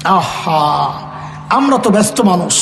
আহা, আমরা তো ব্যস্ত মানুষ,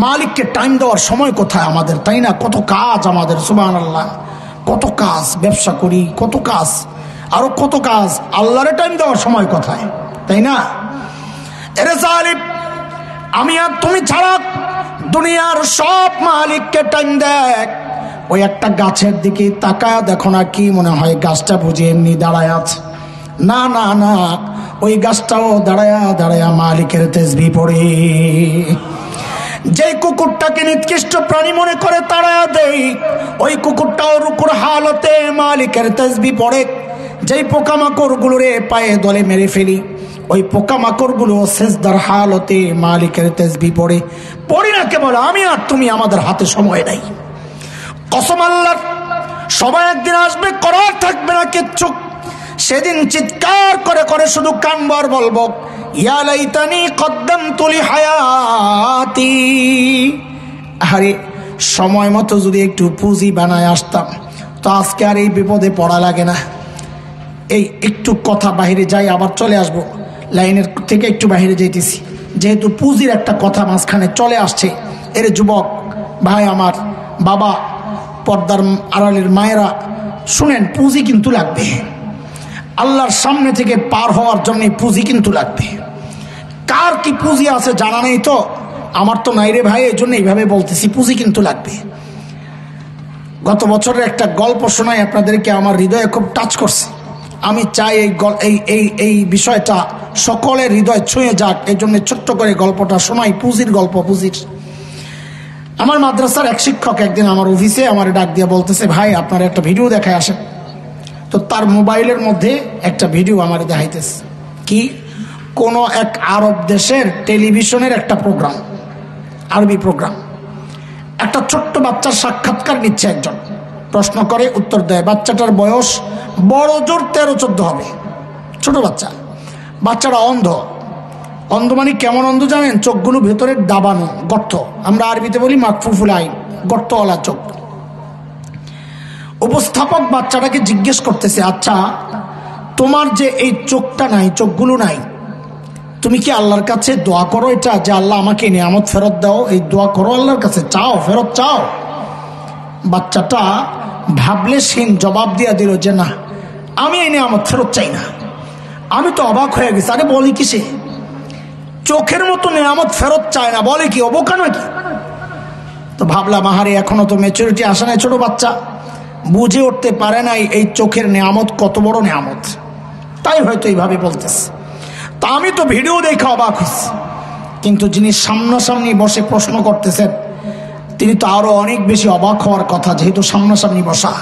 মালিককে টাইম দেওয়ার সময় কোথায় আমাদের, তাই না? কত কাজ আমাদের, সুবহানাল্লাহ, কত কাজ, ব্যবসা করি, কত কাজ, আরো কত কাজ, আল্লাহরে টাইম দেওয়ার সময় কোথায়, তাই না? এরে জালিম, আমি আর তুমি ছাড়া দুনিয়ার সব মালিককে টাইম দেয়। ওই একটা গাছের দিকে তাকায় দেখো না, কি মনে হয় গাছটা বুঝে এমনি দাঁড়ায় আছে? না না না, ওই গাছটাও দাঁড়ায়া দাঁড়ায়া মালিকের তাসবিহ পড়ে। যেই কুকুরটাকে নিকৃষ্ট প্রাণী মনে করে তাড়ায়া দেই, ওই কুকুরটাও রুকুর হালতে মালিকের তাসবিহ পড়ে। যেই পোকামাকড় গুলোরে পায়ে দলে মেরে ফেলি, ওই পোকামাকড় গুলো সেজদার হালতে মালিকের তাসবিহ পড়ে। পড়ি না কেবল আমি আর তুমি, আমাদের হাতে সময় নাই। কসম আল্লাহর, সবাই একদিন আসবে, করার থাকবে না কিচ্ছু। সেদিন চিৎকার করে করে শুধু কানবার বলবো, ইয়া লাইতানি কদ্দামতু লিহায়াতি। আরে সময় মতো যদি একটু পুঁজি বানায় আসতাম, তো আজকে আর এই বিপদে পড়া লাগে না। এই একটু কথা বাহিরে যাই, আবার চলে আসবো, লাইনের থেকে একটু বাহিরে যাইতেছি, যেহেতু পুঁজির একটা কথা মাঝখানে চলে আসছে। এর যুবক ভাই আমার, বাবা, পর্দার আড়ালের মায়েরা, শুনেন, পুঁজি কিন্তু লাগবে। আল্লাহর সামনে থেকে পার হওয়ার জন্য পুঁজি কিন্তু লাগবে। কার কি পুঁজি আছে জানা নেই তো? আমার তো নাই রে ভাই, এই জন্য এইভাবে বলতেছি, পুঁজি কিন্তু লাগবে। গত বছরের একটা গল্প শোনাই আপনাদেরকে, আমার হৃদয়ে খুব টাচ করছে। আমি চাই এই বিষয়টা সকলের হৃদয় ছুঁয়ে যাক, এই জন্য ছোট্ট করে গল্পটা শোনাই। পুঁজির গল্প, পুঁজির। আমার মাদ্রাসার এক শিক্ষক একদিন আমার অফিসে আমার ডাক দিয়ে বলতেছে, ভাই আপনার একটা ভিডিও দেখায় আসেন। তো তার মোবাইলের মধ্যে একটা ভিডিও আমার দেখাইতেছে, কি কোন এক আরব দেশের টেলিভিশনের একটা প্রোগ্রাম, আরবি প্রোগ্রাম। একটা ছোট্ট বাচ্চার সাক্ষাৎকার নিচ্ছে একজন, প্রশ্ন করে, উত্তর দেয়। বাচ্চাটার বয়স বড় জোর 13-14 হবে, ছোট বাচ্চা। বাচ্চাটা অন্ধ। অন্ধ মানে কেমন অন্ধ জানেন? চোখগুলো ভেতরে দাবানো, গর্ত, আমরা আরবিতে বলি মাকফুফুল আইন, গর্তওয়ালা চোখ। উপস্থাপক বাচ্চাটাকে জিজ্ঞেস করতেছে, আচ্ছা তোমার যে এই চোখটা নাই, চোখগুলো নাই, তুমি কি আল্লাহর কাছে দোয়া করো এটা, যে আল্লাহ আমাকে নিয়ামত ফেরত দাও? এই দোয়া করো আল্লাহর কাছে, চাও, ফেরত চাও? বাচ্চাটা ভাবলে সিন জবাব দিয়া দিল যে না, আমি এই নিয়ামত ফেরত চাই না। আমি তো অবাক হয়ে গেছি, আরে বলি কি, সে চোখের মতো নিয়ামত ফেরত চায় না, বলে কি, অবোকা নাকি? তো ভাবলাম, আহারে এখনো তো ম্যাচুরিটি আসে নাই, ছোট বাচ্চা, বুঝে উঠতে পারে নাই এই চোখের নিয়ামত কত বড় নিয়ামত, তাই হয়তো এইভাবে বলতেছে। তা আমি তো ভিডিও দেখে অবাক হয়েছি, কিন্তু যিনি সামনাসামনি বসে প্রশ্ন করতেছেন তিনি তো আরো অনেক বেশি অবাক হওয়ার কথা, যেহেতু সামনাসামনি বসা।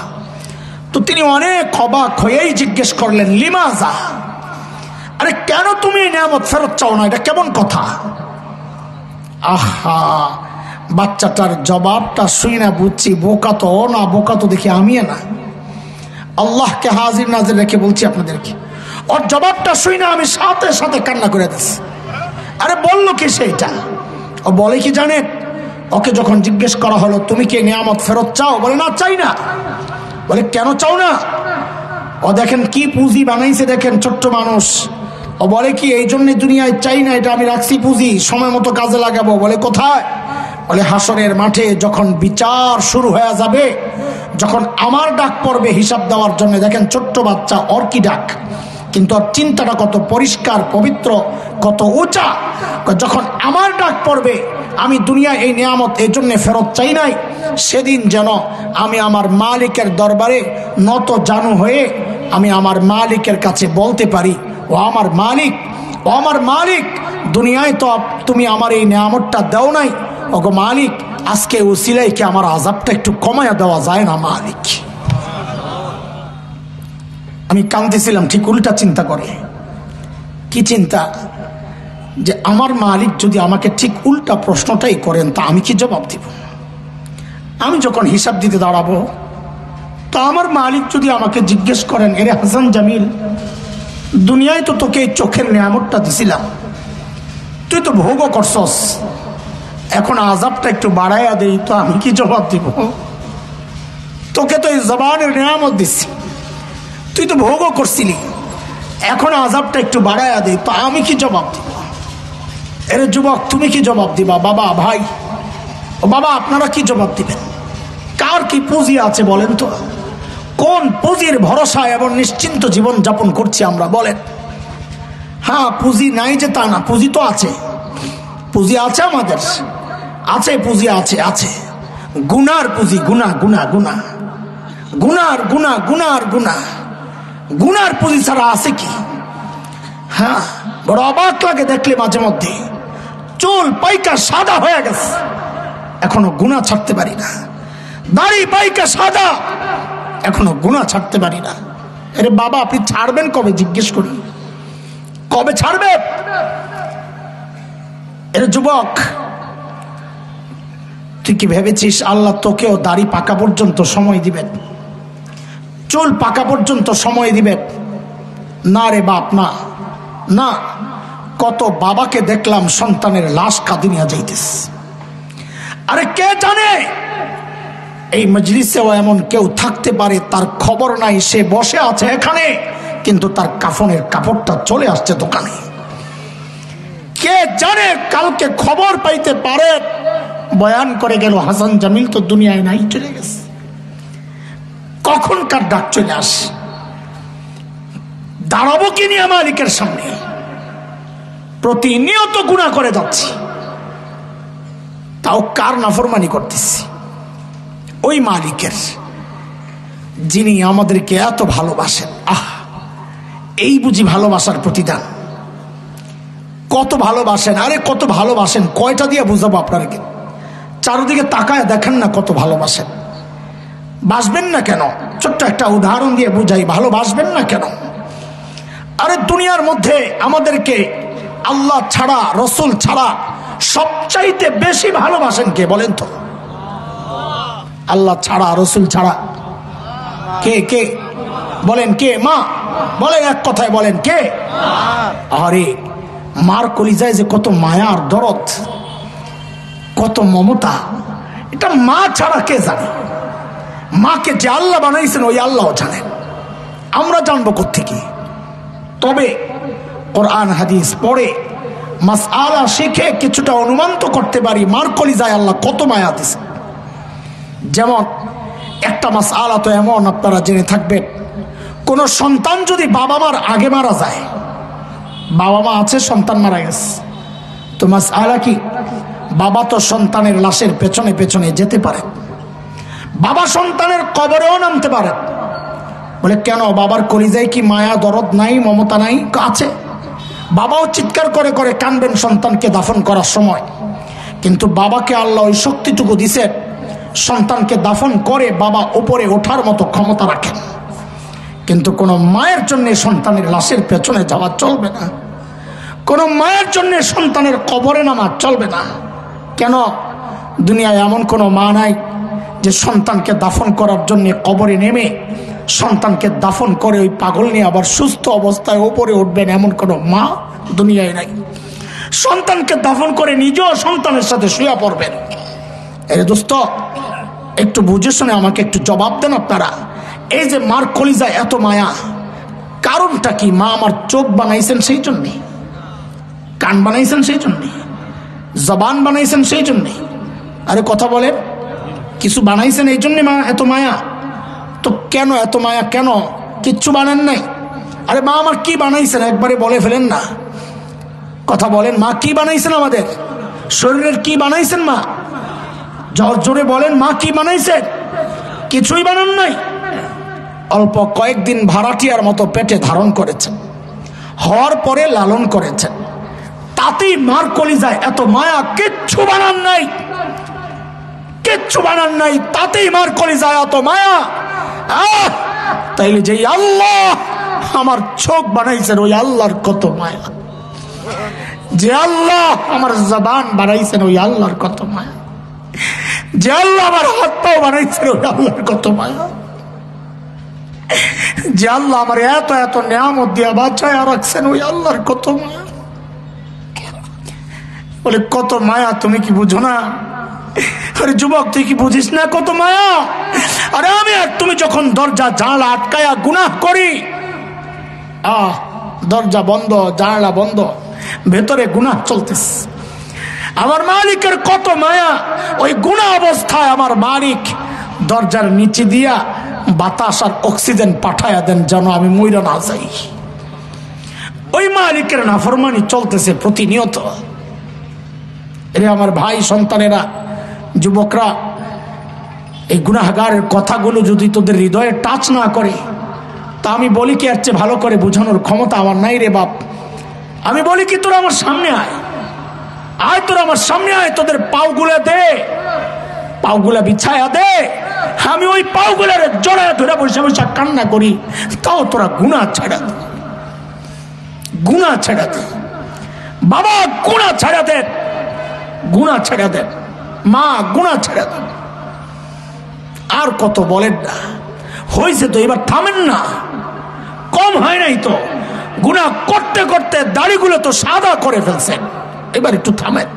তো তিনি অনেক অবাক হয়েই জিজ্ঞেস করলেন, লিমাজা, আরে কেন তুমি এই নিয়ামত ফেরত চাও না, এটা কেমন কথা? আহা, বাচ্চাটার জবাবটা শুই না বুঝছি, বোকা তো না, বোকা তো দেখি আমি না। আল্লাহকে হাজির নাজির রেখে বলছি আপনাদেরকে, ওর জবাবটা শুই না আমি সাথে সাথে কান্না করে দিচ্ছি। আরে বললো কি সেইটা? ও বলে কি জানেন, ওকে যখন জিজ্ঞেস করা হলো তুমি কি নিয়ামত ফেরত চাও, বলে না, চাই না। বলে কেন চাও না? ও দেখেন কি পুঁজি বানাইছে, দেখেন ছোট্ট মানুষ। ও বলে কি, এই জন্য দুনিয়ায় চাই না, এটা আমি রাখছি পুঁজি, সময় মতো কাজে লাগাবো। বলে কোথায়? বলে হাসরের মাঠে যখন বিচার শুরু হয়ে যাবে, যখন আমার ডাক পড়বে হিসাব দেওয়ার জন্য। দেখেন ছোট্ট বাচ্চা, ওর কি ডাক, কিন্তু ওর চিন্তাটা কত পরিষ্কার, পবিত্র, কত উঁচা। যখন আমার ডাক পড়বে, আমি দুনিয়া এই নিয়ামত এই জন্য ফেরত চাই নাই, সেদিন যেন আমি আমার মালিকের দরবারে নত জানু হয়ে আমি আমার মালিকের কাছে বলতে পারি, ও আমার মালিক, ও আমার মালিক, দুনিয়ায় তো তুমি আমার এই নিয়ামতটা দাও নাই, ওগো মালিক, আজকে উসিলাই কি আমার আযাবটা একটু কমায়া দেওয়া যায় না মালিক? আমি কাঁদতেছিলাম, ঠিক উল্টা চিন্তা করে। কি চিন্তা? যে আমার মালিক যদি আমাকে ঠিক উল্টা প্রশ্নটাই করেন, তা আমি কি জবাব দিব? আমি যখন হিসাব দিতে দাঁড়াবো, তা আমার মালিক যদি আমাকে জিজ্ঞেস করেন, এরে হাসান জামিল, দুনিয়ায় তো তোকে এই চোখের নিয়ামতটা দিছিলাম, তুই তো ভোগও করছস, এখন আযাবটা একটু বাড়াইয়া দেই, তো আমি কি জবাব দিব? তোকে তো এই জবানের নিয়ামত দিচ্ছি, তুই তো ভোগও করছিলি, এখন আযাবটা একটু বাড়াইয়া দেই, তো আমি কি জবাব দিব? এরে যুবক, তুমি কি জবাব দিবা? বাবা, ভাই, ও বাবা, আপনারা কি জবাব দিবেন? কার কি পুঁজি আছে বলেন তো? কোন পুঁজির ভরসা এবং নিশ্চিন্ত জীবন যাপন করছি আমরা বলেন? হ্যাঁ, পুঁজি নাই যে তা না, পুঁজি তো আছে, পুঁজি আছে আমাদের, আছে পুঁজি, আছে আছে গুনার পুঁজি, গুনা গুনা গুনা গুনার গুনা গুনার গুনা গুনার পুঁজি ছাড়া আছে কি? হ্যাঁ, বড় অবাক লাগে দেখলে মাঝে মধ্যে, চুল পাইকা সাদা হয়ে গেছে, এখনো গুনাহ ছাড়তে পারি না। দাড়ি পাইকা সাদা, এখনো গুনাহ ছাড়তে পারি না। আরে বাবা, আপনি ছাড়বেন কবে? জিজ্ঞেস করি, কবে ছাড়বে? এর যুবক, তুই কি ভেবেছিস আল্লাহ তোকেও দাড়ি পাকা পর্যন্ত সময় দিবেন, চুল পাকা পর্যন্ত সময় দিবেন? না রে বাপ, না না। কত বাবাকে দেখলাম সন্তানের লাশ কাঁদি নিয়ে যাইতেছে। আরে কে জানে এই মজলিসেও এমন কেউ থাকতে পারে, তার খবর নাই, সে বসে আছে এখানে, কিন্তু তার কাফনের কাপড়টা চলে আসছে দোকানে। কে জানে কালকে খবর পাইতে পারে, বয়ান করে গেল হাসান জামিল তো দুনিয়ায় নাই, চলে গেছে। কখন কার ডাক চলে আসে, দাঁড়াবো কি নিয়ে মালিকের সামনে? প্রতিনিয়ত গুনাহ করে যাচ্ছি, তাও কার নাফরমানি করতেছি? ওই মালিকের, যিনি আমাদেরকে এত ভালোবাসেন। আহ, এই বুঝি ভালোবাসার প্রতিদান? কত ভালোবাসেন, আরে কত ভালোবাসেন, কয়টা দিয়ে বুঝাবো আপনাকে? চারদিকে তাকায় দেখেন না কত ভালোবাসেন। বাসবেন না কেন? ছোট্ট একটা উদাহরণ দিয়ে বুঝাই, ভালোবাসবেন না কেন? আরে দুনিয়ার মধ্যে আমাদেরকে আল্লাহ ছাড়া, রসুল ছাড়া সবচাইতে বেশি ভালোবাসেন কে বলেন তো? আল্লাহ ছাড়া, রসুল ছাড়া কে? কে বলেন? কে? মা বলেন, এক কথায় বলেন কে? আরে মার কলিজায় যে কত মায়া আর দরদ, কত মমতা, এটা মা ছাড়া কে জানে? মাকে যে আল্লাহ বানাইছেন ওই আল্লাহ জানেন, আমরা জানবো কোত্থেকে? তবে কোরআন হাদিস পড়ে মাসআলা শিখে কিছুটা অনুমান তো করতে পারি মার কলিজায় আল্লাহ কত মায়া দিছে। যেমন একটা মাসআলা তো এমন, আপনারা জেনে থাকবেন, কোন সন্তান যদি বাবা মার আগে মারা যায়, বাবা মা আছে, সন্তান মারা গেছে, তো মাসআলা কি? বাবা তো সন্তানের লাশের পেছনে পেছনে যেতে পারে, বাবা সন্তানের কবরেও নামতে পারে। বলে কেন? বাবার কলিজায় কি মায়া দরদ নাই, মমতা নাই? আছে। বাবাও চিৎকার করে করে কানবেন সন্তানকে দাফন করার সময়, কিন্তু বাবাকে আল্লাহ ওই শক্তিটুকু দিছেন, সন্তানকে দাফন করে বাবা উপরে ওঠার মতো ক্ষমতা রাখেন। কিন্তু কোনো মায়ের জন্য সন্তানের লাশের পেছনে যাওয়া চলবে না, কোনো মায়ের জন্য সন্তানের কবরে নামা চলবে না। কেন? দুনিয়ায় এমন কোনো মা নাই যে সন্তানকে দাফন করার জন্য কবরে নেমে সন্তানকে দাফন করে ওই পাগল নিয়ে আবার সুস্থ অবস্থায় উপরে উঠবেন, এমন কোনো মা দুনিয়ায় নাই। সন্তানকে দাফন করে নিজেও সন্তানের সাথে শুয়ে পড়বেন। এরে দোস্ত, একটু বুঝে শুনে আমাকে একটু জবাব দেন আপনারা। এই যে মার কলিজায় এত মায়া, কারণটা কি? মা আমার চোখ বানাইছেন সেই জন্যে, কান বানাইছেন সেই জন্যে, জবান বানাইছেন সেই জন্যে। আরে কথা বলেন, কিছু বানাইছেন এই জন্যে মা এত মায়া? তো কেন এত মায়া? কেন? কিচ্ছু বানান নাই। আরে মা আমার কি বানাইছেন একবারে বলে ফেলেন না, কথা বলেন। মা কি বানাইছেন? আমাদের শরীরের কি বানাইছেন মা? জোরে বলেন, মা কি বানাইছেন? কিছুই বানান নাই। অল্প কয়েকদিন ভাড়াটিয়ার মতো পেটে ধারণ করেছেন, হওয়ার পরে লালন করেছেন, তাতেই মার কলিজায় এত মায়া। কিচ্ছু বানান নাই, কিচ্ছু বানান নাই, তাতেই মার কলিজায় এত মায়া। তাইলে যে আল্লাহ আমার চোখ বানাইছেন ওই আল্লাহর কত মায়া, যে আল্লাহ আমার জবান বানাইছেন ওই আল্লাহর কত মায়া, যে আল্লাহ আমার হাত পাও বানাইছেন ওই আল্লাহর কত মায়া, যে আল্লাহ আমার এত এত নিয়ামত দিয়া বাঁচায় রাখছেন ওই আল্লাহর কত মায়া। বলে কত মায়া, তুমি কি বুঝো না? আরে যুবক, তুই কি বুঝিস না কত মায়া? আরে আমি আর তুমি যখন দরজা জানলা আটকায়া গুনাহ করি, দরজা বন্ধ, জানলা বন্ধ, ভেতরে গুনাহ চলতেছে, আমার মালিকের কত মায়া, ওই গুনাহ অবস্থায় আমার মালিক দরজার নিচে দিয়া বাতাস আর অক্সিজেন পাঠায়া দেন যেন আমি মইরা না যাই। ওই মালিকের নাফরমানি চলতেছে প্রতিনিয়ত। এরে আমার ভাই সন্তানেরা, যুবকরা, এই গুনাহগারের কথাগুলো যদি তোদের হৃদয়ে টাচ না করে, তা আমি বলি কি এর চেয়ে ভালো করে বোঝানোর ক্ষমতা আমার নাই রে বাপ। আমি বলি কি তোরা আমার সামনে আয়, আয় তোরা আমার সামনে আয়, তোদের পাওগুলা দে, পাওগুলা বিছায়া দে, আমি ওই পাওগুলার জড়ায় ধরে বসে বসে কান্না করি, তাও তোরা গুনাহ ছাড়া দে, গুনাহ ছাড়া দে বাবা, গুনাহ ছাড়া দে, গুনাহ ছাড়া দে মা, গুনাহ ছাড়া দে। আর কত বলেন না, হয়েছে তো, এবার থামেন না, কম হয় নাই তো, গুনাহ করতে করতে দাড়িগুলো তো সাদা করে ফেলছেন, এবার একটু থামেন।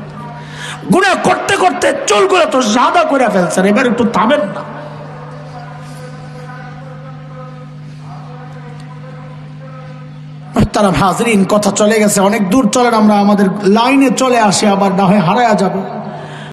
গুনাহ করতে করতে চুলগুলো তো সাদা করে ফেলছেন, এবার একটু থামেন না। তারা হাজরিন, কথা চলে গেছে অনেক দূর, চলেন আমরা আমাদের লাইনে চলে আসি, আবার না হয় হারায়া যাব।